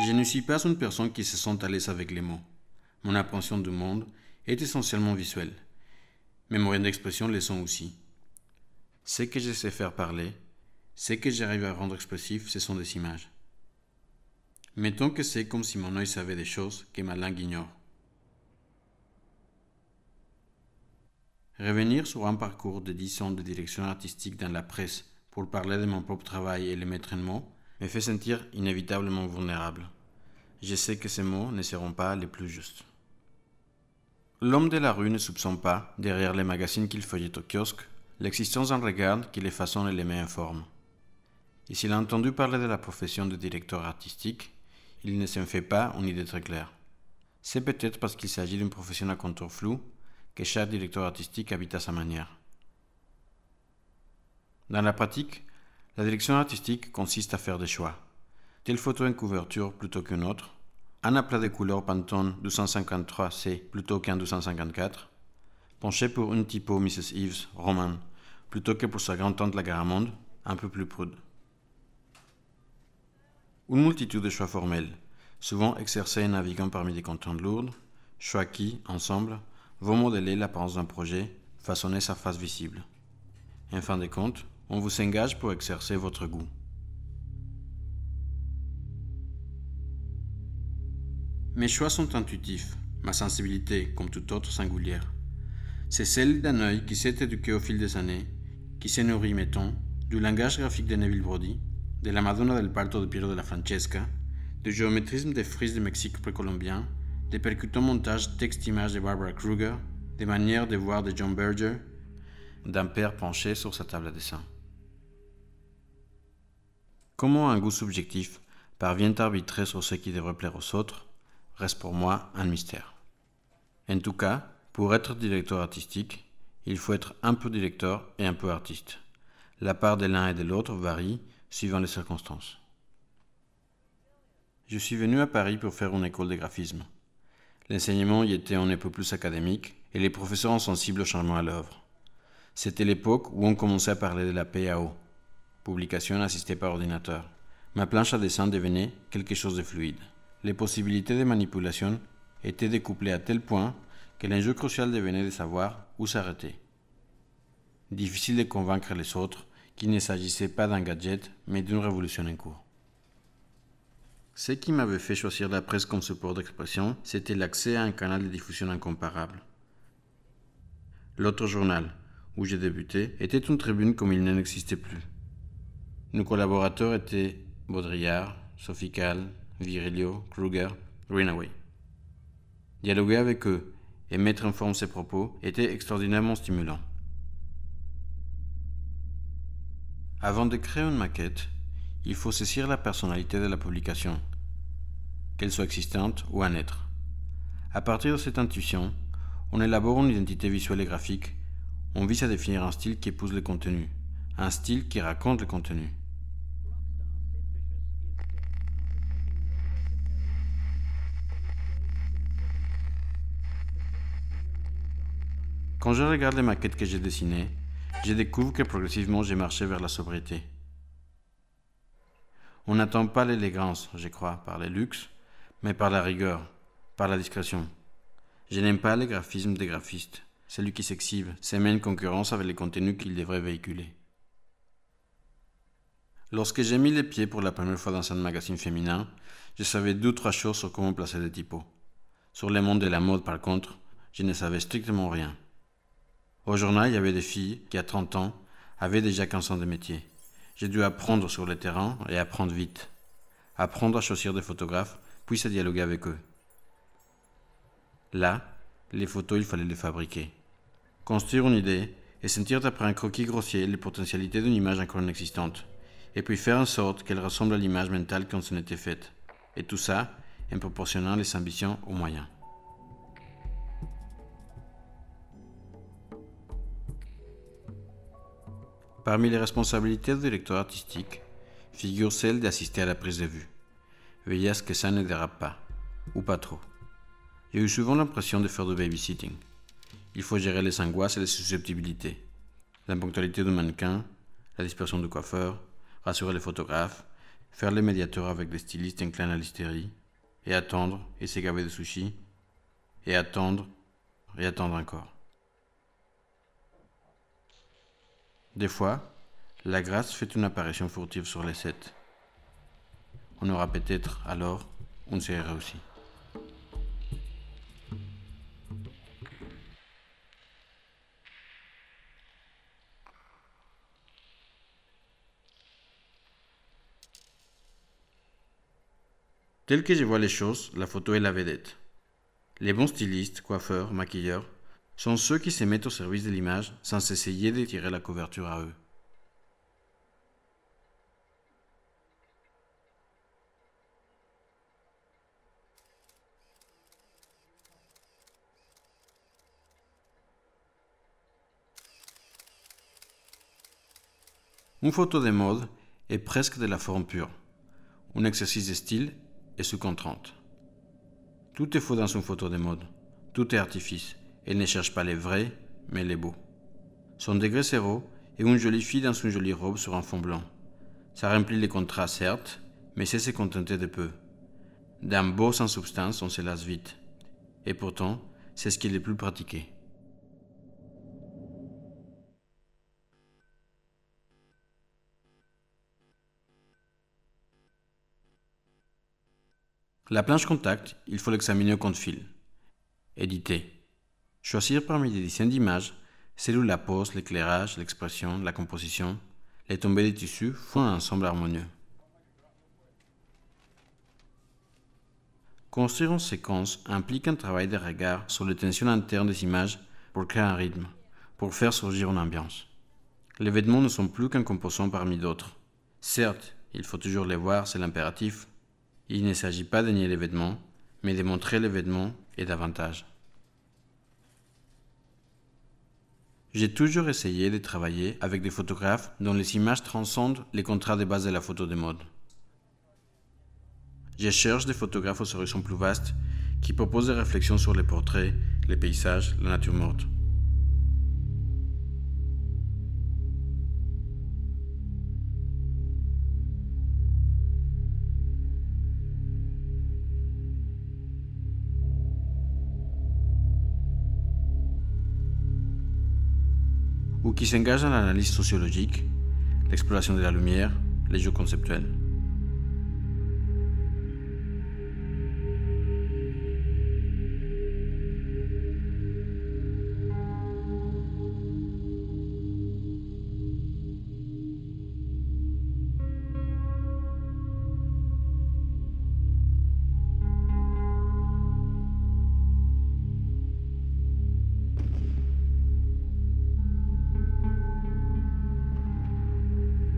Je ne suis pas une personne qui se sent à l'aise avec les mots. Mon appréhension du monde est essentiellement visuelle. Mes moyens d'expression le sont aussi. Ce que je sais faire parler, ce que j'arrive à rendre expressif, ce sont des images. Mettons que c'est comme si mon œil savait des choses que ma langue ignore. Revenir sur un parcours de 10 ans de direction artistique dans la presse pour parler de mon propre travail et le mettre en mots me fait sentir inévitablement vulnérable. Je sais que ces mots ne seront pas les plus justes. L'homme de la rue ne soupçonne pas, derrière les magazines qu'il feuillette au kiosque, l'existence d'un regard qui les façonne et les met en forme. Et s'il a entendu parler de la profession de directeur artistique, il ne s'en fait pas une idée très claire. C'est peut-être parce qu'il s'agit d'une profession à contour flou que chaque directeur artistique habite à sa manière. Dans la pratique, la direction artistique consiste à faire des choix. Telle photo en couverture plutôt qu'une autre, un aplat de couleur Pantone 253C plutôt qu'un 254, pencher pour une typo Mrs. Eves romane plutôt que pour sa grande-tante la Garamonde, un peu plus prude. Une multitude de choix formels, souvent exercés en naviguant parmi des contraintes lourdes, choix qui, ensemble, vont modeler l'apparence d'un projet, façonner sa face visible. En fin de compte, on vous engage pour exercer votre goût. Mes choix sont intuitifs, ma sensibilité, comme toute autre, singulière. C'est celle d'un œil qui s'est éduqué au fil des années, qui s'est nourri, mettons, du langage graphique de Neville Brody, de la Madonna del Parto de Piero de la Francesca, du géométrisme des frises du Mexique précolombien, des percutants montages texte-image de Barbara Kruger, des manières de voir de John Berger, d'un père penché sur sa table à dessin. Comment un goût subjectif parvient à arbitrer sur ce qui devrait plaire aux autres reste pour moi un mystère. En tout cas, pour être directeur artistique, il faut être un peu directeur et un peu artiste. La part de l'un et de l'autre varie suivant les circonstances. Je suis venu à Paris pour faire une école de graphisme. L'enseignement y était un peu plus académique et les professeurs sont sensibles au changement à l'œuvre. C'était l'époque où on commençait à parler de la PAO, publication assistée par ordinateur. Ma planche à dessin devenait quelque chose de fluide. Les possibilités de manipulation étaient découplées à tel point que l'enjeu crucial devenait de savoir où s'arrêter. Difficile de convaincre les autres qu'il ne s'agissait pas d'un gadget, mais d'une révolution en cours. Ce qui m'avait fait choisir la presse comme support d'expression, c'était l'accès à un canal de diffusion incomparable. L'autre journal, où j'ai débuté, était une tribune comme il n'en existait plus. Nos collaborateurs étaient Baudrillard, Sofical, Virilio, Kruger, Greenaway. Dialoguer avec eux et mettre en forme ses propos était extraordinairement stimulant. Avant de créer une maquette, il faut saisir la personnalité de la publication, qu'elle soit existante ou à naître. À partir de cette intuition, on élabore une identité visuelle et graphique. On vise à définir un style qui épouse le contenu, un style qui raconte le contenu. Quand je regarde les maquettes que j'ai dessinées, je découvre que progressivement j'ai marché vers la sobriété. On n'attend pas l'élégance, je crois, par le luxe, mais par la rigueur, par la discrétion. Je n'aime pas le graphisme des graphistes, celui qui s'exhibe, se met en concurrence avec les contenus qu'il devrait véhiculer. Lorsque j'ai mis les pieds pour la première fois dans un magazine féminin, je savais 2 ou 3 choses sur comment placer des typos. Sur le monde de la mode, par contre, je ne savais strictement rien. Au journal, il y avait des filles qui, à 30 ans, avaient déjà 15 ans de métier. J'ai dû apprendre sur le terrain et apprendre vite. Apprendre à choisir des photographes, puis à dialoguer avec eux. Là, les photos, il fallait les fabriquer. Construire une idée et sentir d'après un croquis grossier les potentialités d'une image encore inexistante, et puis faire en sorte qu'elle ressemble à l'image mentale qu'on s'en était faite. Et tout ça en proportionnant les ambitions aux moyens. Parmi les responsabilités du directeur artistique, figure celle d'assister à la prise de vue. Veiller à ce que ça ne dérape pas, ou pas trop. J'ai eu souvent l'impression de faire du babysitting. Il faut gérer les angoisses et les susceptibilités. L'imponctualité du mannequin, la dispersion du coiffeur, rassurer les photographes, faire les médiateurs avec des stylistes inclins à l'hystérie, et attendre, et se gaver de sushis, et attendre encore. Des fois, la grâce fait une apparition furtive sur les sets. On aura peut-être alors une série réussie. Tel que je vois les choses, la photo est la vedette. Les bons stylistes, coiffeurs, maquilleurs, sont ceux qui se mettent au service de l'image sans essayer de tirer la couverture à eux. Une photo de mode est presque de la forme pure, un exercice de style et sous contrainte. Tout est faux dans une photo de mode, tout est artifice, elle ne cherche pas les vrais, mais les beaux. Son degré zéro est une jolie fille dans une jolie robe sur un fond blanc. Ça remplit les contrats certes, mais c'est se contenter de peu. D'un beau sans substance, on se lasse vite. Et pourtant, c'est ce qui est le plus pratiqué. La planche contact, il faut l'examiner au compte-fil. Éditer. Choisir parmi des dizaines d'images, celle où la pose, l'éclairage, l'expression, la composition, les tombées des tissus font un ensemble harmonieux. Construire une séquence implique un travail de regard sur les tensions internes des images pour créer un rythme, pour faire surgir une ambiance. Les vêtements ne sont plus qu'un composant parmi d'autres. Certes, il faut toujours les voir, c'est l'impératif. Il ne s'agit pas de nier les vêtements, mais de montrer les vêtements et davantage. J'ai toujours essayé de travailler avec des photographes dont les images transcendent les contrats de base de la photo de mode. Je cherche des photographes aux horizons plus vastes qui proposent des réflexions sur les portraits, les paysages, la nature morte. Ou qui s'engagent dans l'analyse sociologique, l'exploration de la lumière, les jeux conceptuels.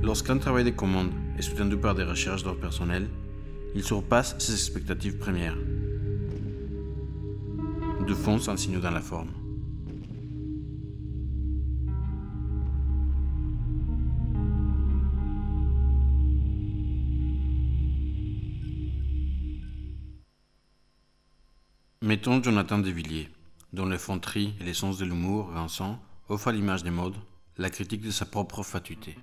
Lorsqu'un travail de commande est soutenu par des recherches d'ordre personnel, il surpasse ses expectatives premières. De fond s'insinue dans la forme. Mettons Jonathan de Villiers, dont l'effronterie et l'essence de l'humour rinçant offrent à l'image des modes la critique de sa propre fatuité.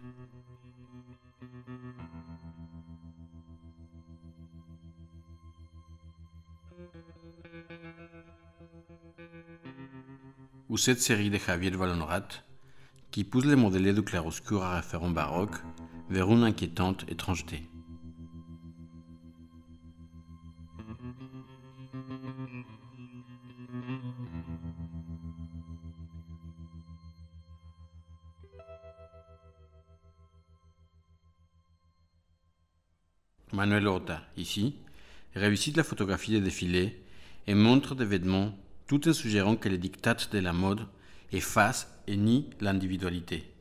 Ou cette série de Javier Vallhonrat qui pousse les modèles du clair-obscur à référent baroque vers une inquiétante étrangeté. Manuel Horta, ici, réussit la photographie des défilés et montre des vêtements tout en suggérant que les dictats de la mode effacent et nient l'individualité.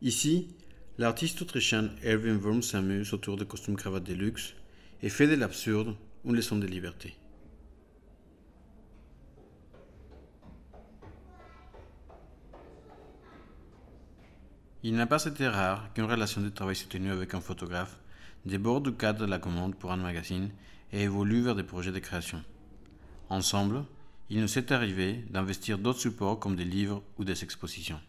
Ici, l'artiste autrichien Erwin Wurm s'amuse autour de costumes cravates de luxe et fait de l'absurde une leçon de liberté. Il n'a pas été rare qu'une relation de travail soutenue avec un photographe déborde du cadre de la commande pour un magazine et évolue vers des projets de création. Ensemble, il nous est arrivé d'investir d'autres supports comme des livres ou des expositions.